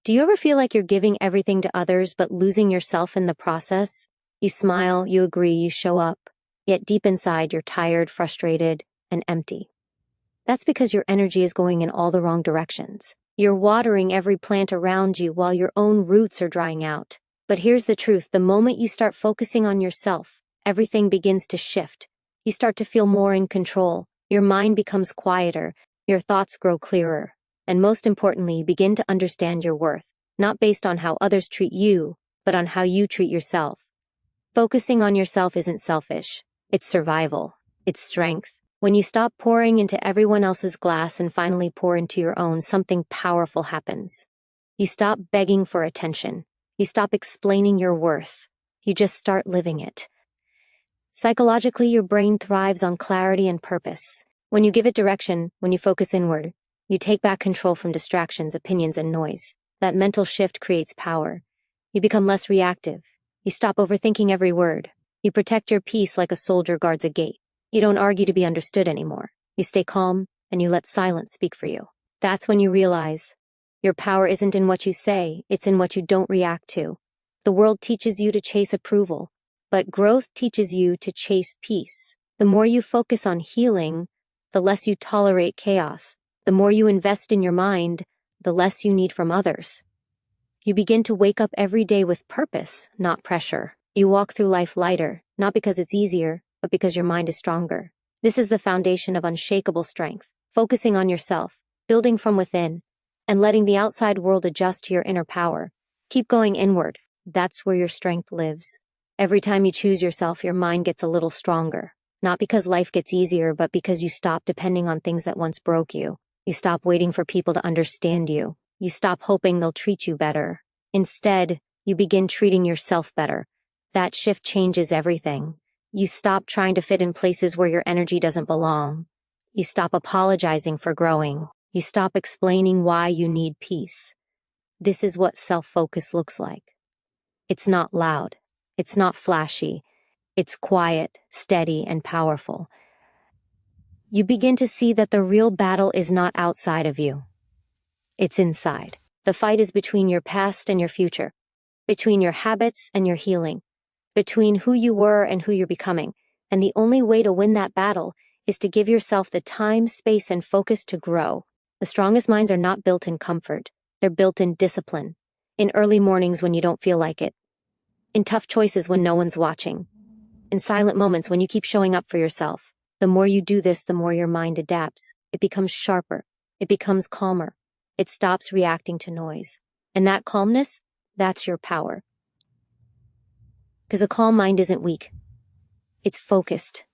Do you ever feel like you're giving everything to others but losing yourself in the process? You smile, you agree, you show up, yet deep inside you're tired, frustrated, and empty. That's because your energy is going in all the wrong directions. You're watering every plant around you while your own roots are drying out. But here's the truth: the moment you start focusing on yourself, everything begins to shift. You start to feel more in control. Your mind becomes quieter, your thoughts grow clearer. And most importantly, you begin to understand your worth, not based on how others treat you, but on how you treat yourself. Focusing on yourself isn't selfish. It's survival. It's strength. When you stop pouring into everyone else's glass and finally pour into your own, something powerful happens. You stop begging for attention. You stop explaining your worth. You just start living it. Psychologically, your brain thrives on clarity and purpose. When you give it direction, when you focus inward, you take back control from distractions, opinions, and noise. That mental shift creates power. You become less reactive. You stop overthinking every word. You protect your peace like a soldier guards a gate. You don't argue to be understood anymore. You stay calm, and you let silence speak for you. That's when you realize your power isn't in what you say, it's in what you don't react to. The world teaches you to chase approval, but growth teaches you to chase peace. The more you focus on healing, the less you tolerate chaos. The more you invest in your mind, the less you need from others. You begin to wake up every day with purpose, not pressure. You walk through life lighter, not because it's easier, but because your mind is stronger. This is the foundation of unshakable strength, focusing on yourself, building from within, and letting the outside world adjust to your inner power. Keep going inward. That's where your strength lives. Every time you choose yourself, your mind gets a little stronger. Not because life gets easier, but because you stop depending on things that once broke you. You stop waiting for people to understand you. You stop hoping they'll treat you better. Instead, you begin treating yourself better. That shift changes everything. You stop trying to fit in places where your energy doesn't belong. You stop apologizing for growing. You stop explaining why you need peace. This is what self-focus looks like. It's not loud. It's not flashy. It's quiet, steady, and powerful. You begin to see that the real battle is not outside of you. It's inside. The fight is between your past and your future, between your habits and your healing, between who you were and who you're becoming. And the only way to win that battle is to give yourself the time, space, and focus to grow. The strongest minds are not built in comfort. They're built in discipline, in early mornings when you don't feel like it, in tough choices when no one's watching, in silent moments when you keep showing up for yourself. The more you do this, the more your mind adapts. It becomes sharper. It becomes calmer. It stops reacting to noise. And that calmness, that's your power. Because a calm mind isn't weak. It's focused.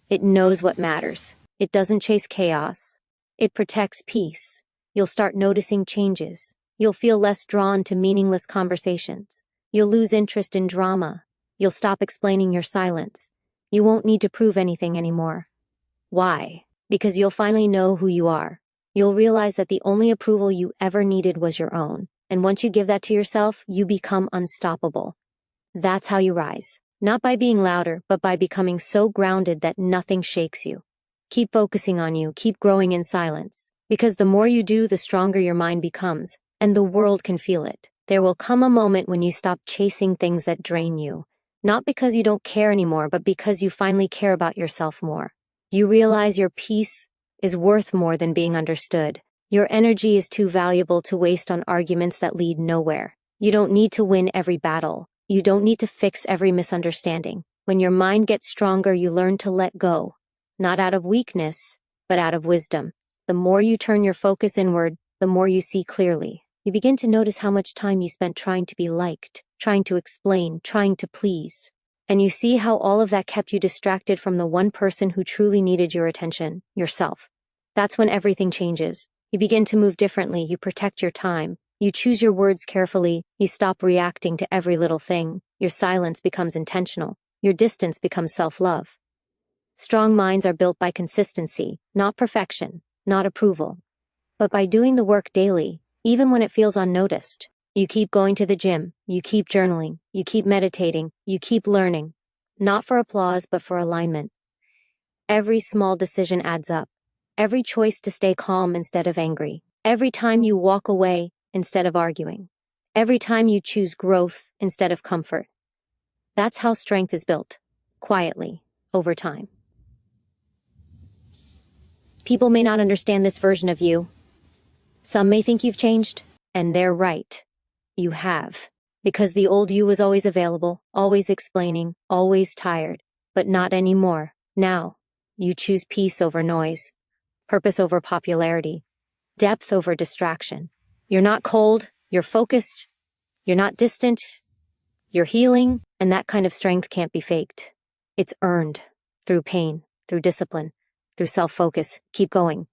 It knows what matters. It doesn't chase chaos. It protects peace. You'll start noticing changes. You'll feel less drawn to meaningless conversations. You'll lose interest in drama. You'll stop explaining your silence. You won't need to prove anything anymore. Why? Because you'll finally know who you are. You'll realize that the only approval you ever needed was your own. And once you give that to yourself, you become unstoppable. That's how you rise. Not by being louder, but by becoming so grounded that nothing shakes you. Keep focusing on you. Keep growing in silence. Because the more you do, the stronger your mind becomes. And the world can feel it. There will come a moment when you stop chasing things that drain you. Not because you don't care anymore, but because you finally care about yourself more. You realize your peace is worth more than being understood. Your energy is too valuable to waste on arguments that lead nowhere. You don't need to win every battle. You don't need to fix every misunderstanding. When your mind gets stronger, you learn to let go. Not out of weakness, but out of wisdom. The more you turn your focus inward, the more you see clearly. You begin to notice how much time you spent trying to be liked, trying to explain, trying to please. And you see how all of that kept you distracted from the one person who truly needed your attention, yourself. That's when everything changes. You begin to move differently. You protect your time. You choose your words carefully. You stop reacting to every little thing. Your silence becomes intentional. Your distance becomes self-love. Strong minds are built by consistency, not perfection, not approval, but by doing the work daily, even when it feels unnoticed. You keep going to the gym, you keep journaling, you keep meditating, you keep learning, not for applause, but for alignment. Every small decision adds up. Every choice to stay calm instead of angry. Every time you walk away instead of arguing. Every time you choose growth instead of comfort. That's how strength is built, quietly, over time. People may not understand this version of you. Some may think you've changed, and they're right. You have. Because the old you was always available, always explaining, always tired. But not anymore. Now, you choose peace over noise, purpose over popularity, depth over distraction. You're not cold, you're focused, you're not distant, you're healing, and that kind of strength can't be faked. It's earned, through pain, through discipline, through self-focus. Keep going.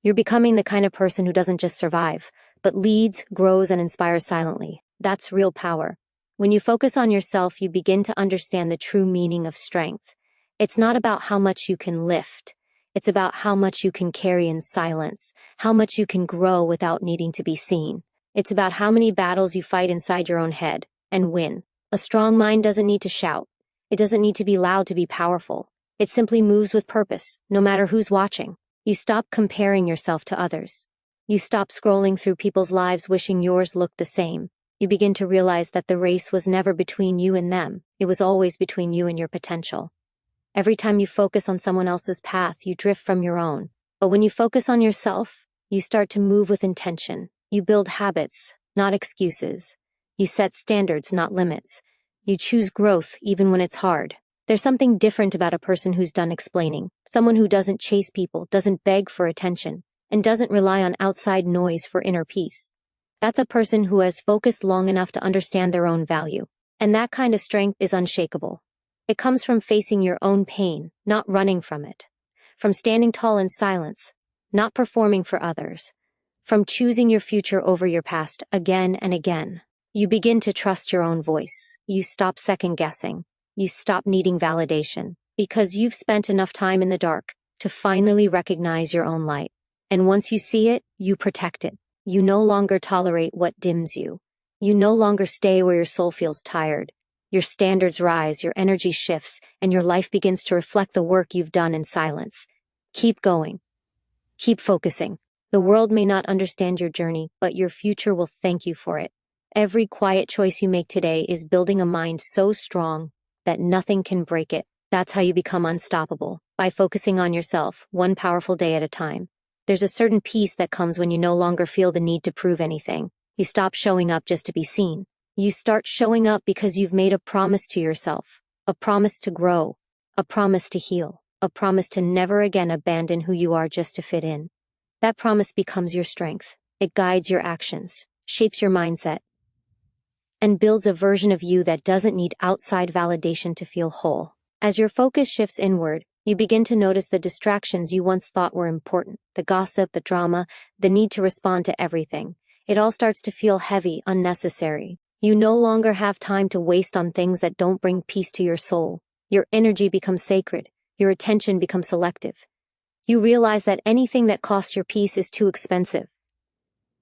You're becoming the kind of person who doesn't just survive, but leads, grows, and inspires silently. That's real power. When you focus on yourself, you begin to understand the true meaning of strength. It's not about how much you can lift. It's about how much you can carry in silence, how much you can grow without needing to be seen. It's about how many battles you fight inside your own head and win. A strong mind doesn't need to shout. It doesn't need to be loud to be powerful. It simply moves with purpose, no matter who's watching. You stop comparing yourself to others. You stop scrolling through people's lives wishing yours looked the same. You begin to realize that the race was never between you and them. It was always between you and your potential. Every time you focus on someone else's path, you drift from your own. But when you focus on yourself, you start to move with intention. You build habits, not excuses. You set standards, not limits. You choose growth even when it's hard. There's something different about a person who's done explaining. Someone who doesn't chase people, doesn't beg for attention, and doesn't rely on outside noise for inner peace. That's a person who has focused long enough to understand their own value. And that kind of strength is unshakable. It comes from facing your own pain, not running from it. From standing tall in silence, not performing for others. From choosing your future over your past again and again. You begin to trust your own voice. You stop second-guessing. You stop needing validation. Because you've spent enough time in the dark to finally recognize your own light. And once you see it, you protect it. You no longer tolerate what dims you. You no longer stay where your soul feels tired. Your standards rise, your energy shifts, and your life begins to reflect the work you've done in silence. Keep going. Keep focusing. The world may not understand your journey, but your future will thank you for it. Every quiet choice you make today is building a mind so strong that nothing can break it. That's how you become unstoppable, by focusing on yourself, one powerful day at a time. There's a certain peace that comes when you no longer feel the need to prove anything. You stop showing up just to be seen. You start showing up because you've made a promise to yourself, a promise to grow, a promise to heal, a promise to never again abandon who you are just to fit in. That promise becomes your strength. It guides your actions, shapes your mindset, and builds a version of you that doesn't need outside validation to feel whole. As your focus shifts inward, you begin to notice the distractions you once thought were important, the gossip, the drama, the need to respond to everything. It all starts to feel heavy, unnecessary. You no longer have time to waste on things that don't bring peace to your soul. Your energy becomes sacred. Your attention becomes selective. You realize that anything that costs your peace is too expensive.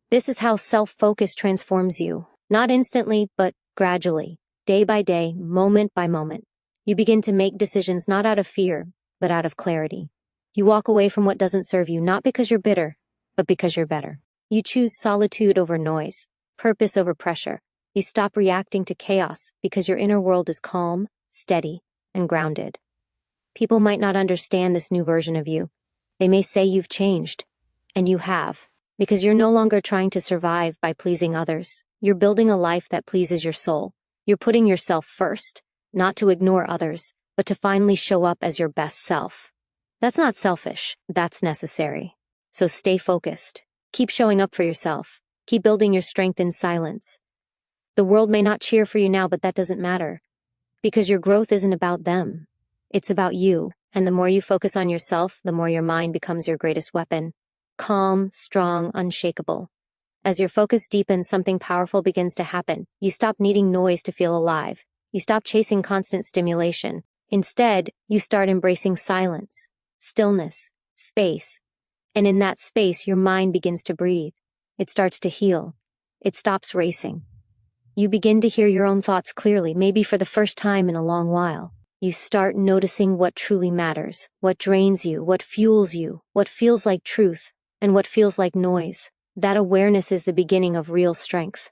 This is how self-focus transforms you. Not instantly, but gradually. Day by day, moment by moment. You begin to make decisions not out of fear, but out of clarity. You walk away from what doesn't serve you, not because you're bitter, but because you're better. You choose solitude over noise, purpose over pressure. You stop reacting to chaos because your inner world is calm, steady, and grounded. People might not understand this new version of you. They may say you've changed, and you have, because you're no longer trying to survive by pleasing others. You're building a life that pleases your soul. You're putting yourself first, not to ignore others, but to finally show up as your best self. That's not selfish, that's necessary. So stay focused. Keep showing up for yourself. Keep building your strength in silence. The world may not cheer for you now, but that doesn't matter. Because your growth isn't about them. It's about you. And the more you focus on yourself, the more your mind becomes your greatest weapon. Calm, strong, unshakable. As your focus deepens, something powerful begins to happen. You stop needing noise to feel alive. You stop chasing constant stimulation. Instead, you start embracing silence, stillness, space. And in that space, your mind begins to breathe. It starts to heal. It stops racing. You begin to hear your own thoughts clearly, maybe for the first time in a long while. You start noticing what truly matters, what drains you, what fuels you, what feels like truth, and what feels like noise. That awareness is the beginning of real strength.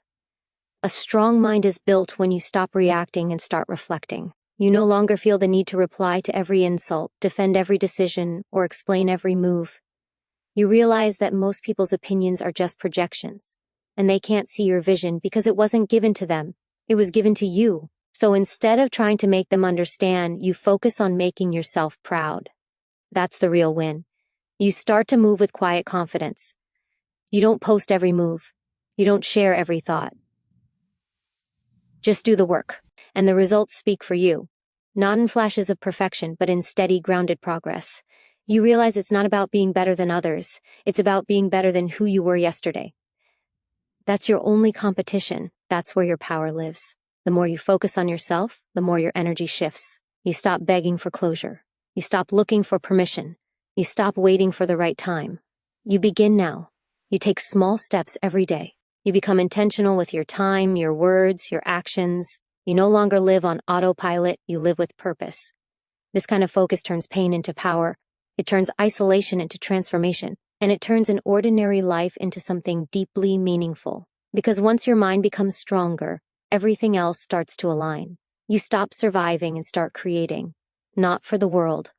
A strong mind is built when you stop reacting and start reflecting. You no longer feel the need to reply to every insult, defend every decision, or explain every move. You realize that most people's opinions are just projections, and they can't see your vision because it wasn't given to them. It was given to you. So instead of trying to make them understand, you focus on making yourself proud. That's the real win. You start to move with quiet confidence. You don't post every move. You don't share every thought. Just do the work, and the results speak for you. Not in flashes of perfection, but in steady, grounded progress. You realize it's not about being better than others. It's about being better than who you were yesterday. That's your only competition. That's where your power lives. The more you focus on yourself, the more your energy shifts. You stop begging for closure. You stop looking for permission. You stop waiting for the right time. You begin now. You take small steps every day. You become intentional with your time, your words, your actions. You no longer live on autopilot, you live with purpose. This kind of focus turns pain into power. It turns isolation into transformation. And it turns an ordinary life into something deeply meaningful. Because once your mind becomes stronger, everything else starts to align. You stop surviving and start creating. Not for the world.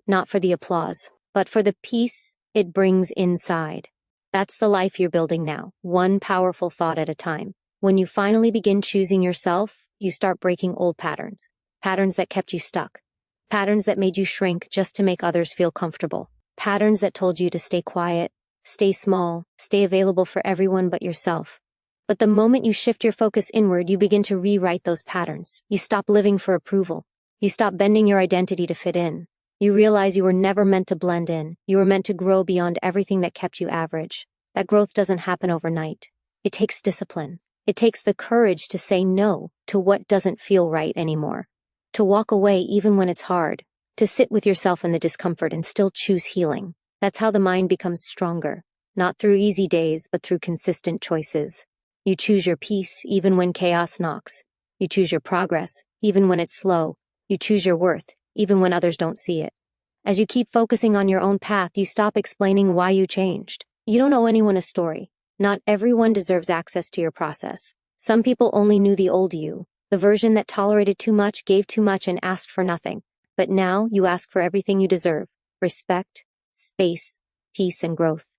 Not for the applause. But for the peace it brings inside. That's the life you're building now, one powerful thought at a time. When you finally begin choosing yourself, you start breaking old patterns. Patterns that kept you stuck. Patterns that made you shrink just to make others feel comfortable. Patterns that told you to stay quiet, stay small, stay available for everyone but yourself. But the moment you shift your focus inward, you begin to rewrite those patterns. You stop living for approval. You stop bending your identity to fit in. You realize you were never meant to blend in. You were meant to grow beyond everything that kept you average. That growth doesn't happen overnight. It takes discipline. It takes the courage to say no to what doesn't feel right anymore. To walk away even when it's hard. To sit with yourself in the discomfort and still choose healing. That's how the mind becomes stronger. Not through easy days, but through consistent choices. You choose your peace even when chaos knocks. You choose your progress even when it's slow. You choose your worth even when others don't see it. As you keep focusing on your own path, you stop explaining why you changed. You don't owe anyone a story. Not everyone deserves access to your process. Some people only knew the old you, the version that tolerated too much, gave too much, and asked for nothing. But now you ask for everything you deserve: respect, space, peace, and growth.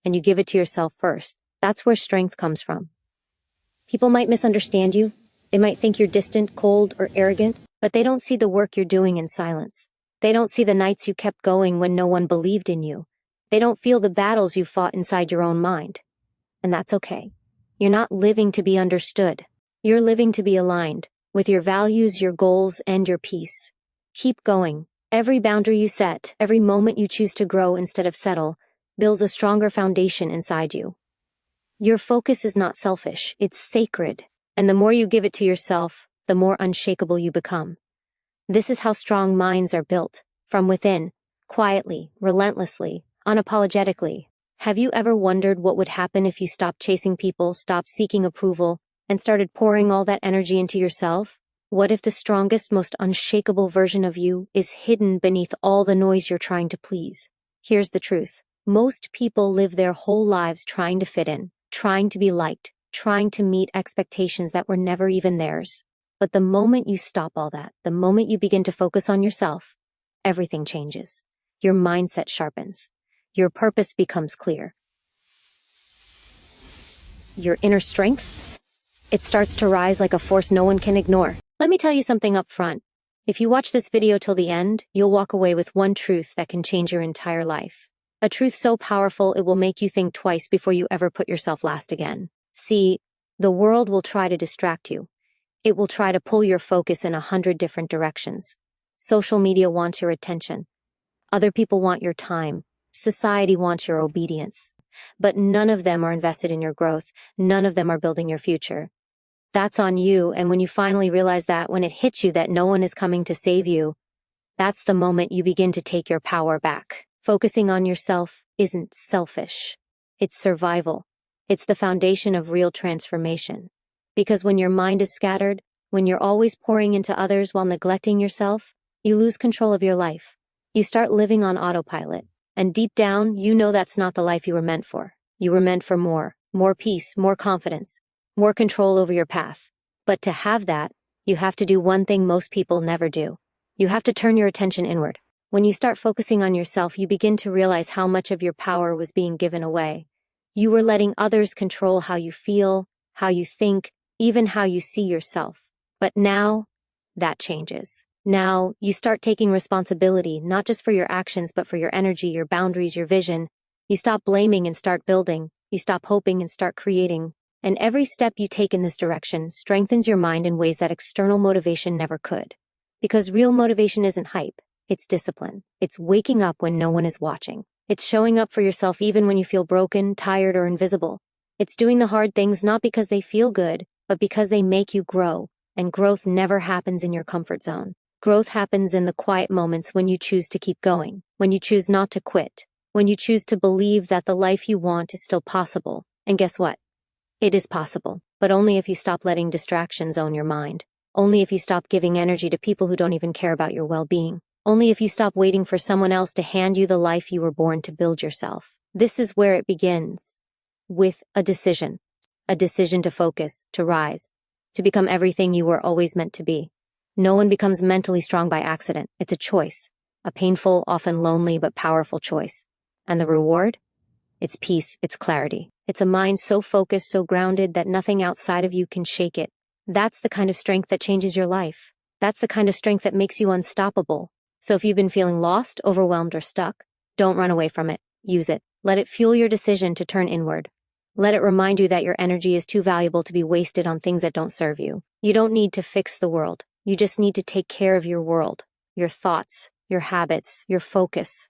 And you give it to yourself first. That's where strength comes from. People might misunderstand you. They might think you're distant, cold, or arrogant, but they don't see the work you're doing in silence. They don't see the nights you kept going when no one believed in you. They don't feel the battles you fought inside your own mind. And that's okay. You're not living to be understood. You're living to be aligned with your values, your goals, and your peace. Keep going. Every boundary you set, every moment you choose to grow instead of settle, builds a stronger foundation inside you. Your focus is not selfish, it's sacred. And the more you give it to yourself, the more unshakable you become. This is how strong minds are built, from within, quietly, relentlessly, unapologetically. Have you ever wondered what would happen if you stopped chasing people, stopped seeking approval, and started pouring all that energy into yourself? What if the strongest, most unshakable version of you is hidden beneath all the noise you're trying to please? Here's the truth. Most people live their whole lives trying to fit in, trying to be liked, trying to meet expectations that were never even theirs. But the moment you stop all that, the moment you begin to focus on yourself, everything changes. Your mindset sharpens. Your purpose becomes clear. Your inner strength, it starts to rise like a force no one can ignore. Let me tell you something up front. If you watch this video till the end, you'll walk away with one truth that can change your entire life. A truth so powerful it will make you think twice before you ever put yourself last again. See, the world will try to distract you. It will try to pull your focus in 100 different directions. Social media wants your attention. Other people want your time. Society wants your obedience. But none of them are invested in your growth. None of them are building your future. That's on you, and when you finally realize that, when it hits you that no one is coming to save you, that's the moment you begin to take your power back. Focusing on yourself isn't selfish. It's survival. It's the foundation of real transformation. Because when your mind is scattered, when you're always pouring into others while neglecting yourself, you lose control of your life. You start living on autopilot. And deep down, you know that's not the life you were meant for. You were meant for more peace, more confidence, more control over your path. But to have that, you have to do one thing most people never do. You have to turn your attention inward. When you start focusing on yourself, you begin to realize how much of your power was being given away. You were letting others control how you feel, how you think, even how you see yourself. But now, that changes. Now, you start taking responsibility, not just for your actions, but for your energy, your boundaries, your vision. You stop blaming and start building. You stop hoping and start creating. And every step you take in this direction strengthens your mind in ways that external motivation never could. Because real motivation isn't hype, it's discipline. It's waking up when no one is watching. It's showing up for yourself even when you feel broken, tired, or invisible. It's doing the hard things not because they feel good, but because they make you grow. And growth never happens in your comfort zone. Growth happens in the quiet moments when you choose to keep going, when you choose not to quit, when you choose to believe that the life you want is still possible. And guess what? It is possible, but only if you stop letting distractions own your mind. Only if you stop giving energy to people who don't even care about your well-being. Only if you stop waiting for someone else to hand you the life you were born to build yourself. This is where it begins. With a decision. A decision to focus, to rise, to become everything you were always meant to be. No one becomes mentally strong by accident. It's a choice. A painful, often lonely, but powerful choice. And the reward? It's peace, it's clarity. It's a mind so focused, so grounded that nothing outside of you can shake it. That's the kind of strength that changes your life. That's the kind of strength that makes you unstoppable. So if you've been feeling lost, overwhelmed, or stuck, don't run away from it. Use it. Let it fuel your decision to turn inward. Let it remind you that your energy is too valuable to be wasted on things that don't serve you. You don't need to fix the world. You just need to take care of your world, your thoughts, your habits, your focus.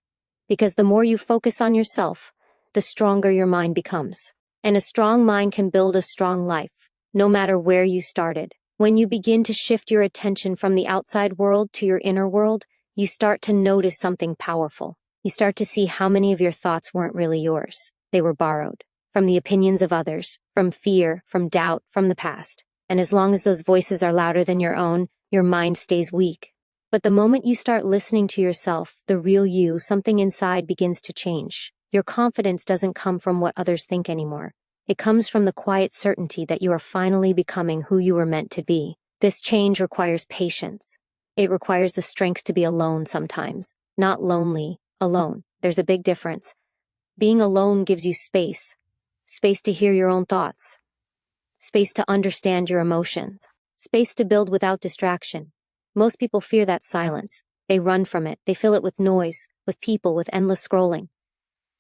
Because the more you focus on yourself, the stronger your mind becomes. And a strong mind can build a strong life, no matter where you started. When you begin to shift your attention from the outside world to your inner world, you start to notice something powerful. You start to see how many of your thoughts weren't really yours. They were borrowed from the opinions of others, from fear, from doubt, from the past. And as long as those voices are louder than your own, your mind stays weak. But the moment you start listening to yourself, the real you, something inside begins to change. Your confidence doesn't come from what others think anymore. It comes from the quiet certainty that you are finally becoming who you were meant to be. This change requires patience. It requires the strength to be alone sometimes. Not lonely, alone. There's a big difference. Being alone gives you space. Space to hear your own thoughts. Space to understand your emotions. Space to build without distraction. Most people fear that silence. They run from it. They fill it with noise, with people, with endless scrolling.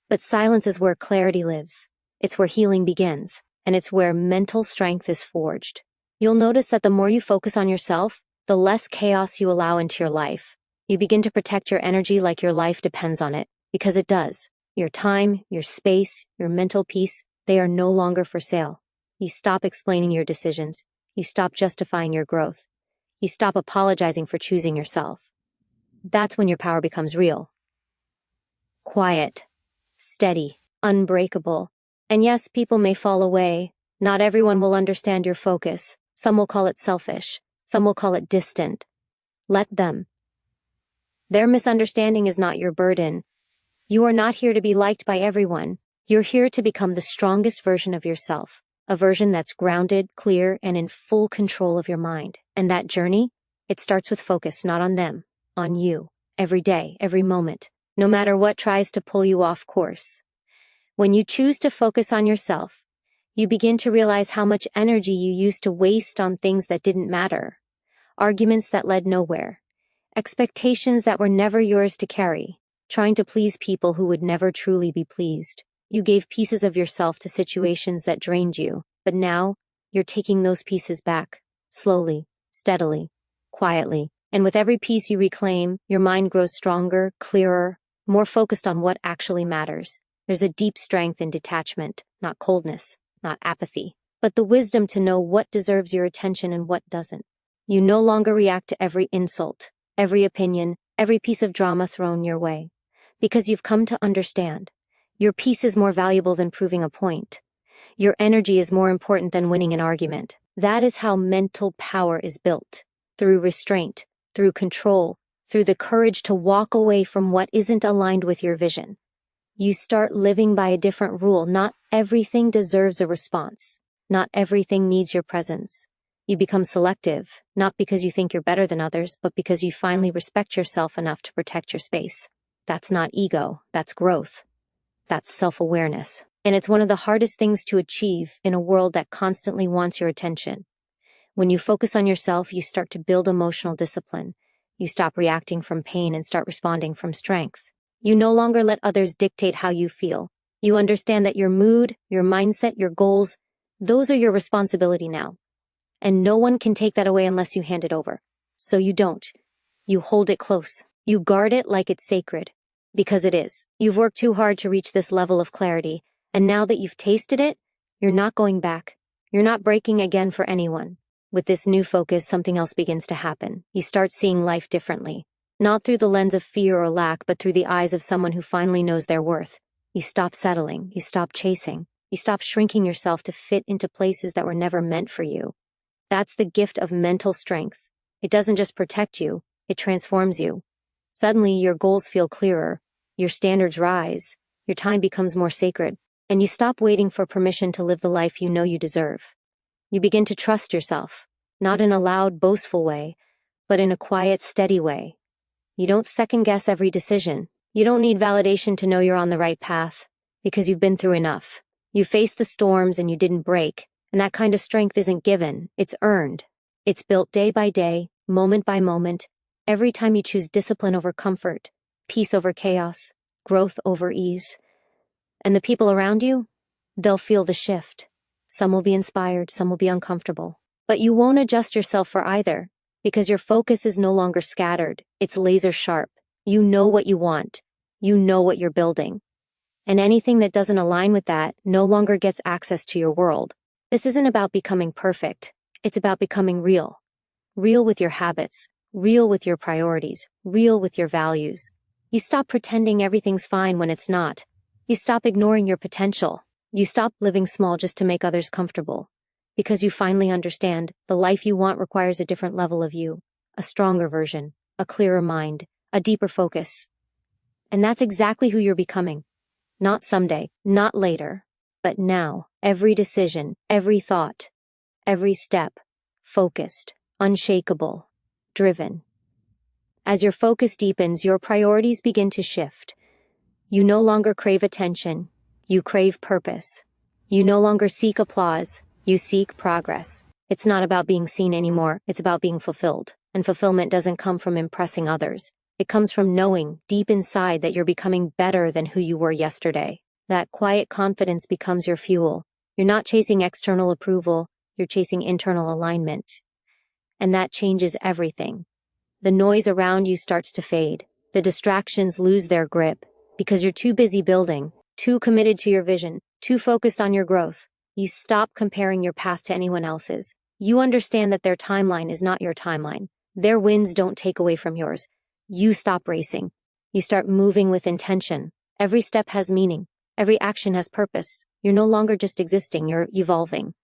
But silence is where clarity lives. It's where healing begins, and it's where mental strength is forged. You'll notice that the more you focus on yourself, the less chaos you allow into your life. You begin to protect your energy like your life depends on it, because it does. Your time, your space, your mental peace, they are no longer for sale. You stop explaining your decisions. You stop justifying your growth. You stop apologizing for choosing yourself. That's when your power becomes real. Quiet, steady, unbreakable. And yes, people may fall away. Not everyone will understand your focus. Some will call it selfish. Some will call it distant. Let them. Their misunderstanding is not your burden. You are not here to be liked by everyone. You're here to become the strongest version of yourself. A version that's grounded, clear, and in full control of your mind. And that journey, it starts with focus not on them, on you. Every day, every moment. No matter what tries to pull you off course. When you choose to focus on yourself, you begin to realize how much energy you used to waste on things that didn't matter. Arguments that led nowhere. Expectations that were never yours to carry. Trying to please people who would never truly be pleased. You gave pieces of yourself to situations that drained you, but now, you're taking those pieces back. Slowly, steadily, quietly. And with every piece you reclaim, your mind grows stronger, clearer, more focused on what actually matters. There's a deep strength in detachment, not coldness, not apathy, but the wisdom to know what deserves your attention and what doesn't. You no longer react to every insult, every opinion, every piece of drama thrown your way. Because you've come to understand. Your peace is more valuable than proving a point. Your energy is more important than winning an argument. That is how mental power is built. Through restraint, through control, through the courage to walk away from what isn't aligned with your vision. You start living by a different rule. Not everything deserves a response. Not everything needs your presence. You become selective, not because you think you're better than others, but because you finally respect yourself enough to protect your space. That's not ego, that's growth. That's self-awareness. And it's one of the hardest things to achieve in a world that constantly wants your attention. When you focus on yourself, you start to build emotional discipline. You stop reacting from pain and start responding from strength. You no longer let others dictate how you feel. You understand that your mood, your mindset, your goals, those are your responsibility now. And no one can take that away unless you hand it over. So you don't. You hold it close. You guard it like it's sacred. Because it is. You've worked too hard to reach this level of clarity, and now that you've tasted it, you're not going back. You're not breaking again for anyone. With this new focus, something else begins to happen. You start seeing life differently. Not through the lens of fear or lack, but through the eyes of someone who finally knows their worth. You stop settling. You stop chasing. You stop shrinking yourself to fit into places that were never meant for you. That's the gift of mental strength. It doesn't just protect you, it transforms you. Suddenly, your goals feel clearer. Your standards rise, your time becomes more sacred, and you stop waiting for permission to live the life you know you deserve. You begin to trust yourself, not in a loud, boastful way, but in a quiet, steady way. You don't second-guess every decision. You don't need validation to know you're on the right path, because you've been through enough. You faced the storms and you didn't break, and that kind of strength isn't given, it's earned. It's built day by day, moment by moment, every time you choose discipline over comfort, peace over chaos, growth over ease. And the people around you, they'll feel the shift. Some will be inspired, some will be uncomfortable. But you won't adjust yourself for either, because your focus is no longer scattered, it's laser sharp. You know what you want. You know what you're building. And anything that doesn't align with that no longer gets access to your world. This isn't about becoming perfect. It's about becoming real. Real with your habits, real with your priorities, real with your values. You stop pretending everything's fine when it's not. You stop ignoring your potential. You stop living small just to make others comfortable. Because you finally understand the life you want requires a different level of you, a stronger version, a clearer mind, a deeper focus. And that's exactly who you're becoming. Not someday, not later, but now. Every decision, every thought, every step, focused, unshakable, driven. As your focus deepens, your priorities begin to shift. You no longer crave attention, you crave purpose. You no longer seek applause, you seek progress. It's not about being seen anymore, it's about being fulfilled. And fulfillment doesn't come from impressing others. It comes from knowing deep inside that you're becoming better than who you were yesterday. That quiet confidence becomes your fuel. You're not chasing external approval, you're chasing internal alignment. And that changes everything. The noise around you starts to fade. The distractions lose their grip because you're too busy building, too committed to your vision, too focused on your growth. You stop comparing your path to anyone else's. You understand that their timeline is not your timeline. Their wins don't take away from yours. You stop racing. You start moving with intention. Every step has meaning. Every action has purpose. You're no longer just existing, you're evolving.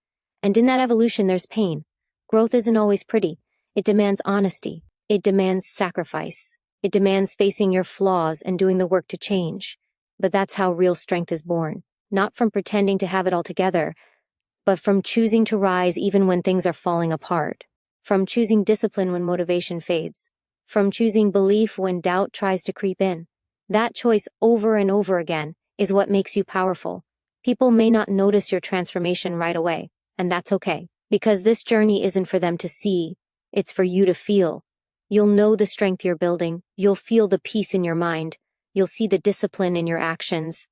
And in that evolution, there's pain. Growth isn't always pretty. It demands honesty. It demands sacrifice. It demands facing your flaws and doing the work to change. But that's how real strength is born. Not from pretending to have it all together, but from choosing to rise even when things are falling apart. From choosing discipline when motivation fades. From choosing belief when doubt tries to creep in. That choice over and over again is what makes you powerful. People may not notice your transformation right away, and that's okay. Because this journey isn't for them to see, it's for you to feel. You'll know the strength you're building, you'll feel the peace in your mind, you'll see the discipline in your actions.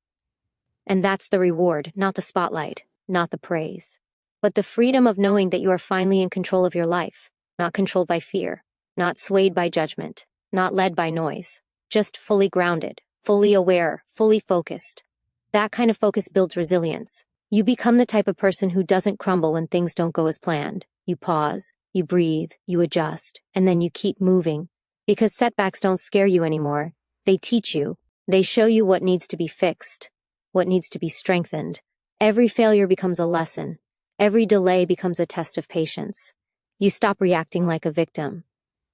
And that's the reward, not the spotlight, not the praise, but the freedom of knowing that you are finally in control of your life, not controlled by fear, not swayed by judgment, not led by noise, just fully grounded, fully aware, fully focused. That kind of focus builds resilience. You become the type of person who doesn't crumble when things don't go as planned. You pause, you breathe, you adjust, and then you keep moving. Because setbacks don't scare you anymore. They teach you. They show you what needs to be fixed, what needs to be strengthened. Every failure becomes a lesson. Every delay becomes a test of patience. You stop reacting like a victim.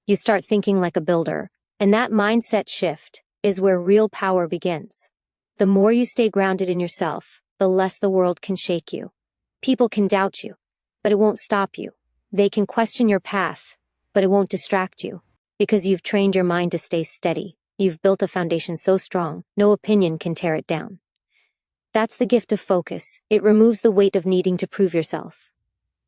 You start thinking like a builder. And that mindset shift is where real power begins. The more you stay grounded in yourself, the less the world can shake you. People can doubt you, but it won't stop you. They can question your path, but it won't distract you, because you've trained your mind to stay steady. You've built a foundation so strong, no opinion can tear it down. That's the gift of focus. It removes the weight of needing to prove yourself.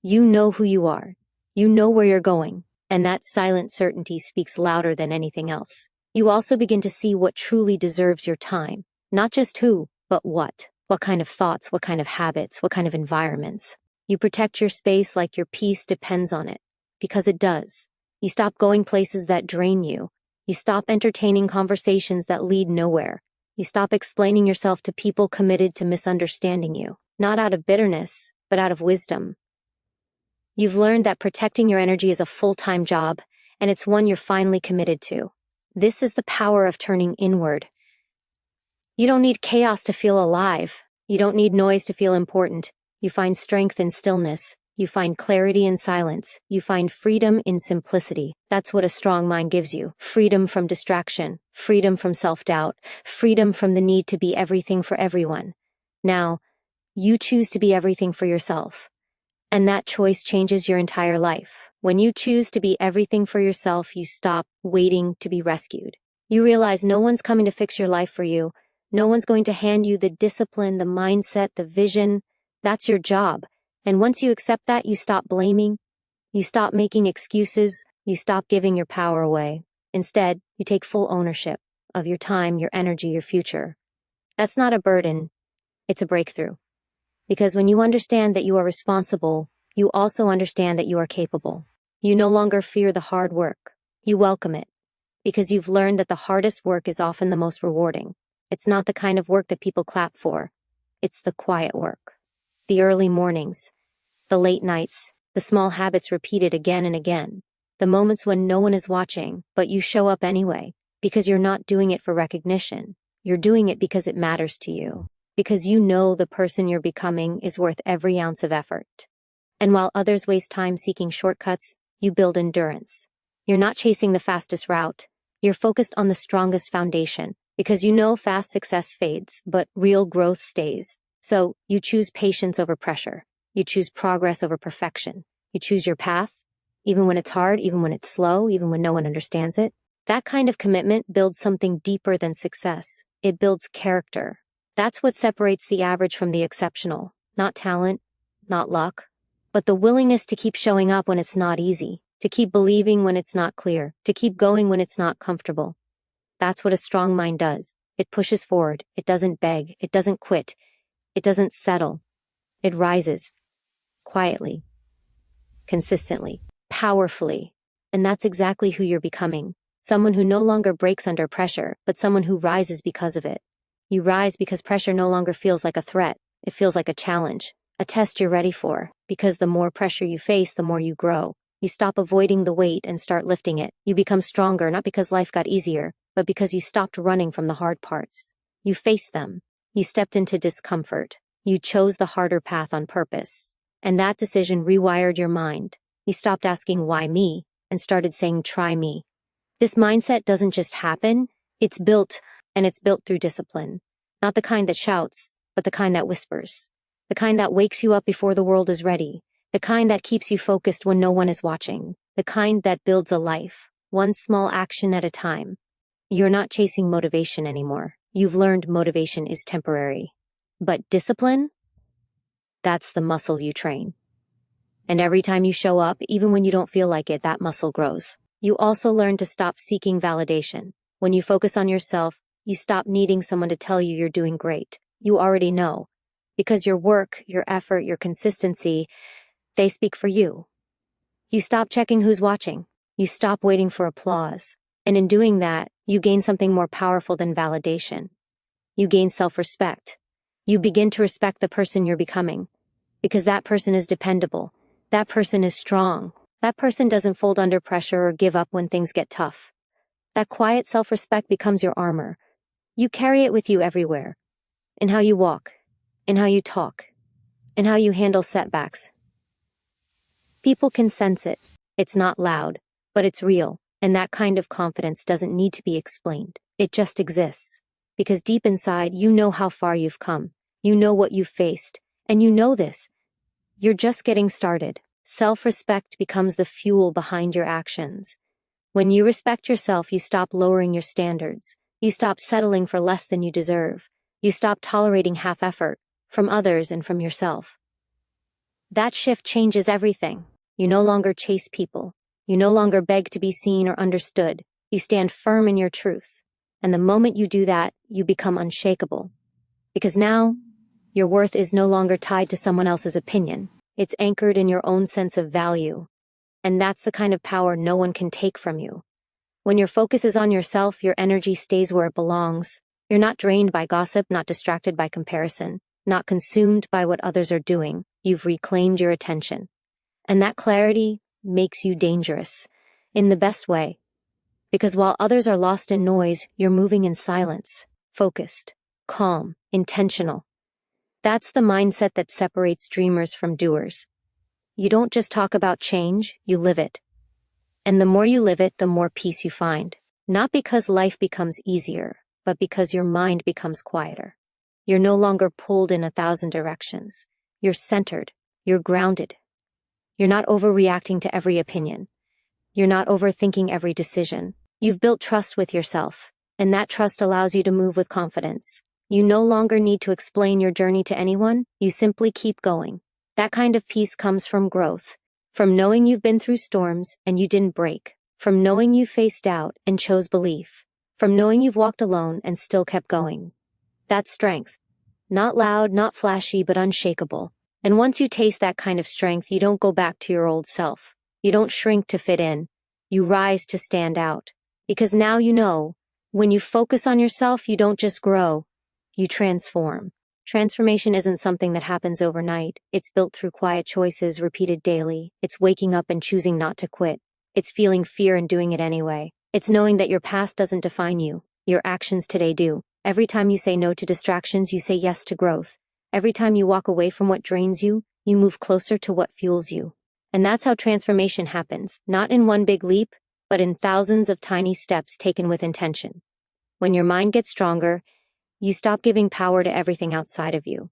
You know who you are. You know where you're going, and that silent certainty speaks louder than anything else. You also begin to see what truly deserves your time. Not just who, but what. What kind of thoughts, what kind of habits, what kind of environments. You protect your space like your peace depends on it, because it does. You stop going places that drain you. You stop entertaining conversations that lead nowhere. You stop explaining yourself to people committed to misunderstanding you, not out of bitterness, but out of wisdom. You've learned that protecting your energy is a full-time job, and it's one you're finally committed to. This is the power of turning inward. You don't need chaos to feel alive. You don't need noise to feel important. You find strength in stillness. You find clarity in silence. You find freedom in simplicity. That's what a strong mind gives you. Freedom from distraction. Freedom from self-doubt. Freedom from the need to be everything for everyone. Now, you choose to be everything for yourself. And that choice changes your entire life. When you choose to be everything for yourself, you stop waiting to be rescued. You realize no one's coming to fix your life for you. No one's going to hand you the discipline, the mindset, the vision. That's your job. And once you accept that, you stop blaming. You stop making excuses. You stop giving your power away. Instead, you take full ownership of your time, your energy, your future. That's not a burden. It's a breakthrough. Because when you understand that you are responsible, you also understand that you are capable. You no longer fear the hard work. You welcome it. Because you've learned that the hardest work is often the most rewarding. It's not the kind of work that people clap for. It's the quiet work. The early mornings. The late nights. The small habits repeated again and again. The moments when no one is watching, but you show up anyway. Because you're not doing it for recognition. You're doing it because it matters to you. Because you know the person you're becoming is worth every ounce of effort. And while others waste time seeking shortcuts, you build endurance. You're not chasing the fastest route. You're focused on the strongest foundation. Because you know fast success fades, but real growth stays. So you choose patience over pressure. You choose progress over perfection. You choose your path, even when it's hard, even when it's slow, even when no one understands it. That kind of commitment builds something deeper than success. It builds character. That's what separates the average from the exceptional. Not talent, not luck, but the willingness to keep showing up when it's not easy, to keep believing when it's not clear, to keep going when it's not comfortable. That's what a strong mind does. It pushes forward. It doesn't beg. It doesn't quit. It doesn't settle. It rises. Quietly. Consistently. Powerfully. And that's exactly who you're becoming. Someone who no longer breaks under pressure, but someone who rises because of it. You rise because pressure no longer feels like a threat. It feels like a challenge. A test you're ready for. Because the more pressure you face, the more you grow. You stop avoiding the weight and start lifting it. You become stronger, not because life got easier, but because you stopped running from the hard parts. You faced them. You stepped into discomfort. You chose the harder path on purpose. And that decision rewired your mind. You stopped asking why me and started saying try me. This mindset doesn't just happen, it's built, and it's built through discipline. Not the kind that shouts, but the kind that whispers. The kind that wakes you up before the world is ready. The kind that keeps you focused when no one is watching. The kind that builds a life, one small action at a time. You're not chasing motivation anymore. You've learned motivation is temporary. But discipline? That's the muscle you train. And every time you show up, even when you don't feel like it, that muscle grows. You also learn to stop seeking validation. When you focus on yourself, you stop needing someone to tell you you're doing great. You already know. Because your work, your effort, your consistency, they speak for you. You stop checking who's watching. You stop waiting for applause. And in doing that, you gain something more powerful than validation. You gain self-respect. You begin to respect the person you're becoming. Because that person is dependable. That person is strong. That person doesn't fold under pressure or give up when things get tough. That quiet self-respect becomes your armor. You carry it with you everywhere. In how you walk. In how you talk. In how you handle setbacks. People can sense it. It's not loud, but it's real. And that kind of confidence doesn't need to be explained. It just exists. because deep inside, you know how far you've come. You know what you've faced, and you know this. You're just getting started. Self-respect becomes the fuel behind your actions. When you respect yourself, you stop lowering your standards. You stop settling for less than you deserve. You stop tolerating half effort from others and from yourself. That shift changes everything. You no longer chase people. You no longer beg to be seen or understood. You stand firm in your truth. And the moment you do that, you become unshakable. Because now, your worth is no longer tied to someone else's opinion. It's anchored in your own sense of value. And that's the kind of power no one can take from you. When your focus is on yourself, your energy stays where it belongs. You're not drained by gossip, not distracted by comparison, not consumed by what others are doing. You've reclaimed your attention. And that clarity makes you dangerous, in the best way. Because while others are lost in noise, you're moving in silence, focused, calm, intentional. That's the mindset that separates dreamers from doers. You don't just talk about change, you live it. And the more you live it, the more peace you find. Not because life becomes easier, but because your mind becomes quieter. You're no longer pulled in 1,000 directions. You're centered. You're grounded. You're not overreacting to every opinion. You're not overthinking every decision. You've built trust with yourself, and that trust allows you to move with confidence. You no longer need to explain your journey to anyone. You simply keep going. That kind of peace comes from growth, from knowing you've been through storms and you didn't break, from knowing you faced doubt and chose belief, from knowing you've walked alone and still kept going. That's strength. Not loud, not flashy, but unshakable. And once you taste that kind of strength, you don't go back to your old self. You don't shrink to fit in. You rise to stand out. Because now you know, when you focus on yourself, you don't just grow, you transform. Transformation isn't something that happens overnight. It's built through quiet choices repeated daily. It's waking up and choosing not to quit. It's feeling fear and doing it anyway. It's knowing that your past doesn't define you. Your actions today do. Every time you say no to distractions, you say yes to growth. Every time you walk away from what drains you, you move closer to what fuels you. And that's how transformation happens, not in one big leap, but in thousands of tiny steps taken with intention. When your mind gets stronger, you stop giving power to everything outside of you.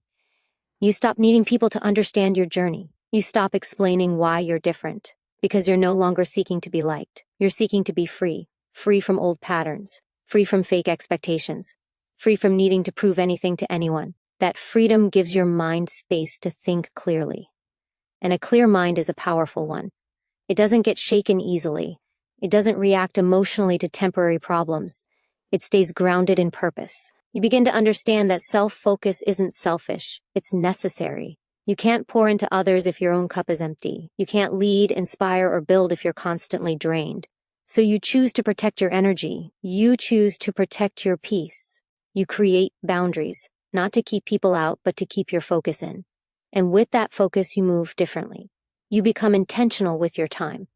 You stop needing people to understand your journey. You stop explaining why you're different, because you're no longer seeking to be liked. You're seeking to be free, free from old patterns, free from fake expectations, free from needing to prove anything to anyone. That freedom gives your mind space to think clearly. And a clear mind is a powerful one. It doesn't get shaken easily. It doesn't react emotionally to temporary problems. It stays grounded in purpose. You begin to understand that self-focus isn't selfish. It's necessary. You can't pour into others if your own cup is empty. You can't lead, inspire, or build if you're constantly drained. So you choose to protect your energy. You choose to protect your peace. You create boundaries, not to keep people out, but to keep your focus in. And with that focus, you move differently. You become intentional with your time,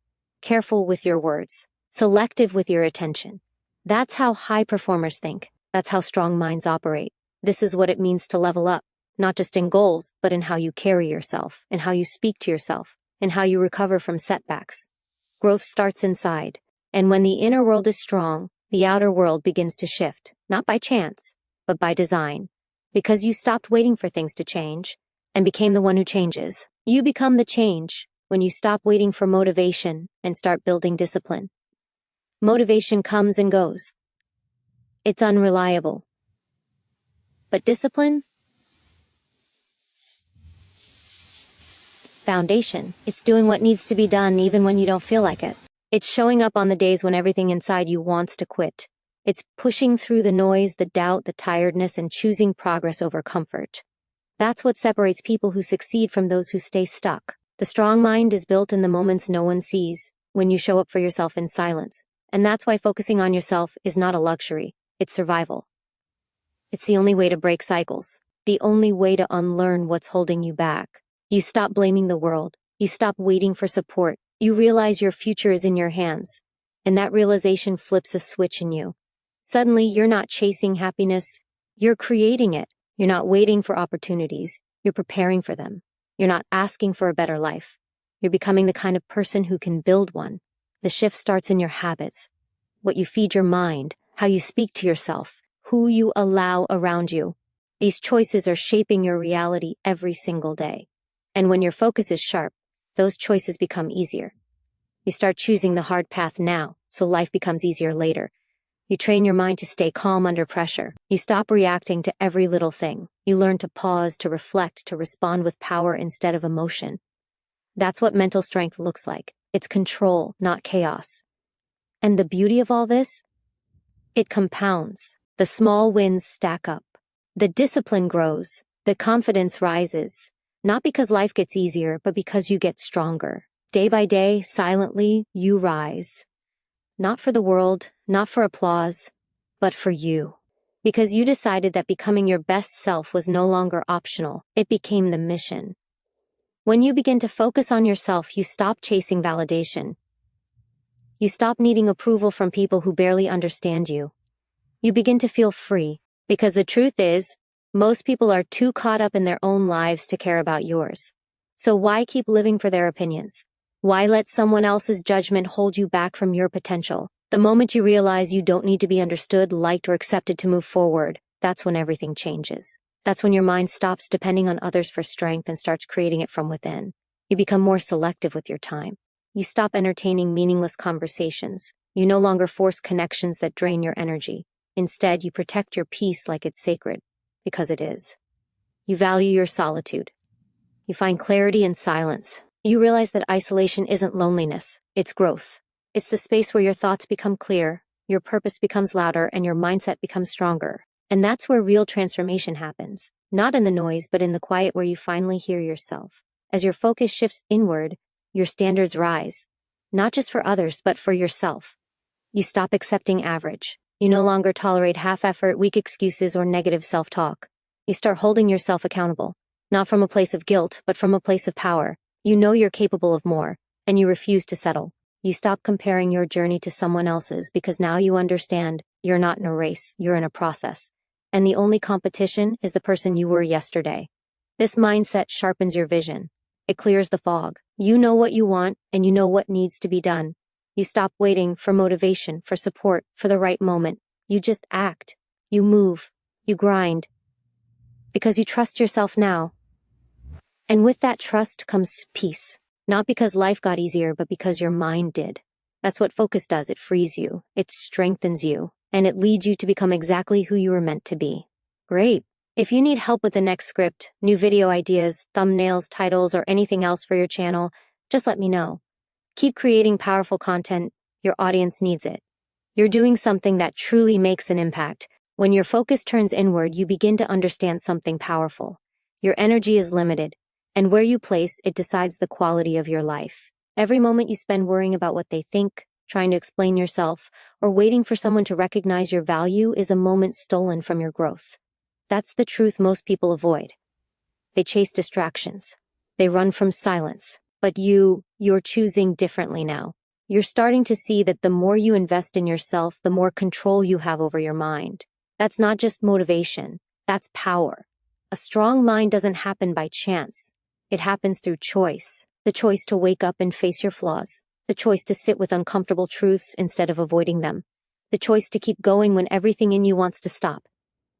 careful with your words, selective with your attention. That's how high performers think. That's how strong minds operate. This is what it means to level up, not just in goals, but in how you carry yourself, and how you speak to yourself, and how you recover from setbacks. Growth starts inside, and when the inner world is strong, the outer world begins to shift, not by chance, but by design. Because you stopped waiting for things to change, and became the one who changes. You become the change when you stop waiting for motivation and start building discipline. Motivation comes and goes. It's unreliable. But discipline? Foundation. It's doing what needs to be done even when you don't feel like it. It's showing up on the days when everything inside you wants to quit. It's pushing through the noise, the doubt, the tiredness, and choosing progress over comfort. That's what separates people who succeed from those who stay stuck. The strong mind is built in the moments no one sees, when you show up for yourself in silence. And that's why focusing on yourself is not a luxury, it's survival. It's the only way to break cycles, the only way to unlearn what's holding you back. You stop blaming the world, you stop waiting for support, you realize your future is in your hands. And that realization flips a switch in you. Suddenly, you're not chasing happiness, you're creating it. You're not waiting for opportunities, you're preparing for them. You're not asking for a better life. You're becoming the kind of person who can build one. The shift starts in your habits, what you feed your mind, how you speak to yourself, who you allow around you. These choices are shaping your reality every single day. And when your focus is sharp, those choices become easier. You start choosing the hard path now, so life becomes easier later. You train your mind to stay calm under pressure. You stop reacting to every little thing. You learn to pause, to reflect, to respond with power instead of emotion. That's what mental strength looks like. It's control, not chaos. And the beauty of all this? It compounds. The small wins stack up. The discipline grows. The confidence rises. Not because life gets easier, but because you get stronger. Day by day, silently, you rise. Not for the world, not for applause, but for you. Because you decided that becoming your best self was no longer optional. It became the mission. When you begin to focus on yourself, you stop chasing validation. You stop needing approval from people who barely understand you. You begin to feel free, because the truth is, most people are too caught up in their own lives to care about yours. So why keep living for their opinions? Why let someone else's judgment hold you back from your potential? The moment you realize you don't need to be understood, liked, or accepted to move forward, that's when everything changes. That's when your mind stops depending on others for strength and starts creating it from within. You become more selective with your time. You stop entertaining meaningless conversations. You no longer force connections that drain your energy. Instead, you protect your peace like it's sacred, because it is. You value your solitude. You find clarity in silence. You realize that isolation isn't loneliness, it's growth. It's the space where your thoughts become clear, your purpose becomes louder, and your mindset becomes stronger. And that's where real transformation happens. Not in the noise, but in the quiet where you finally hear yourself. As your focus shifts inward, your standards rise. Not just for others, but for yourself. You stop accepting average. You no longer tolerate half-effort, weak excuses, or negative self-talk. You start holding yourself accountable. Not from a place of guilt, but from a place of power. You know you're capable of more, and you refuse to settle. You stop comparing your journey to someone else's because now you understand you're not in a race, you're in a process. And the only competition is the person you were yesterday. This mindset sharpens your vision. It clears the fog. You know what you want, and you know what needs to be done. You stop waiting for motivation, for support, for the right moment. You just act. You move. You grind. Because you trust yourself now. And with that trust comes peace. Not because life got easier, but because your mind did. That's what focus does. It frees you. It strengthens you. And it leads you to become exactly who you were meant to be. Great. If you need help with the next script, new video ideas, thumbnails, titles, or anything else for your channel, just let me know. Keep creating powerful content. Your audience needs it. You're doing something that truly makes an impact. When your focus turns inward, you begin to understand something powerful. Your energy is limited, and where you place it decides the quality of your life. Every moment you spend worrying about what they think, trying to explain yourself, or waiting for someone to recognize your value is a moment stolen from your growth. That's the truth most people avoid. They chase distractions. They run from silence. But you're choosing differently now. You're starting to see that the more you invest in yourself, the more control you have over your mind. That's not just motivation. That's power. A strong mind doesn't happen by chance. It happens through choice. The choice to wake up and face your flaws. The choice to sit with uncomfortable truths instead of avoiding them. The choice to keep going when everything in you wants to stop.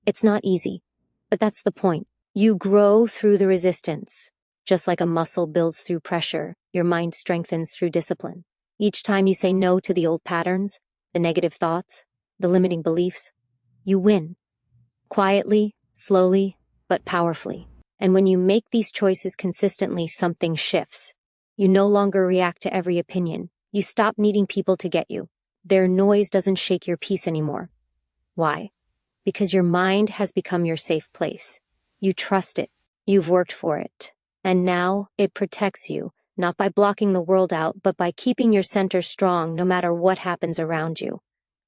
It's not easy, but that's the point. You grow through the resistance. Just like a muscle builds through pressure, your mind strengthens through discipline. Each time you say no to the old patterns, the negative thoughts, the limiting beliefs, you win. Quietly, slowly, but powerfully. And when you make these choices consistently, something shifts. You no longer react to every opinion. You stop needing people to get you. Their noise doesn't shake your peace anymore. Why? Because your mind has become your safe place. You trust it. You've worked for it. And now, it protects you, not by blocking the world out, but by keeping your center strong no matter what happens around you.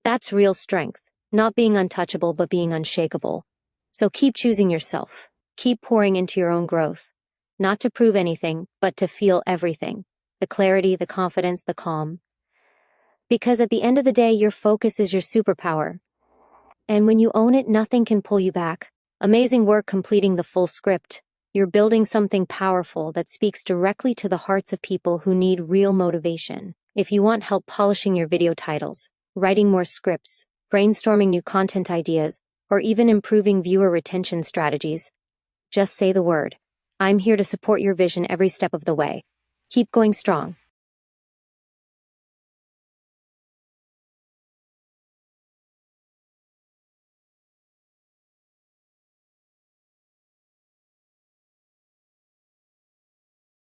That's real strength, not being untouchable, but being unshakable. So keep choosing yourself. Keep pouring into your own growth. Not to prove anything, but to feel everything. The clarity, the confidence, the calm. Because at the end of the day, your focus is your superpower. And when you own it, nothing can pull you back. Amazing work completing the full script. You're building something powerful that speaks directly to the hearts of people who need real motivation. If you want help polishing your video titles, writing more scripts, brainstorming new content ideas, or even improving viewer retention strategies, just say the word. I'm here to support your vision every step of the way. Keep going strong.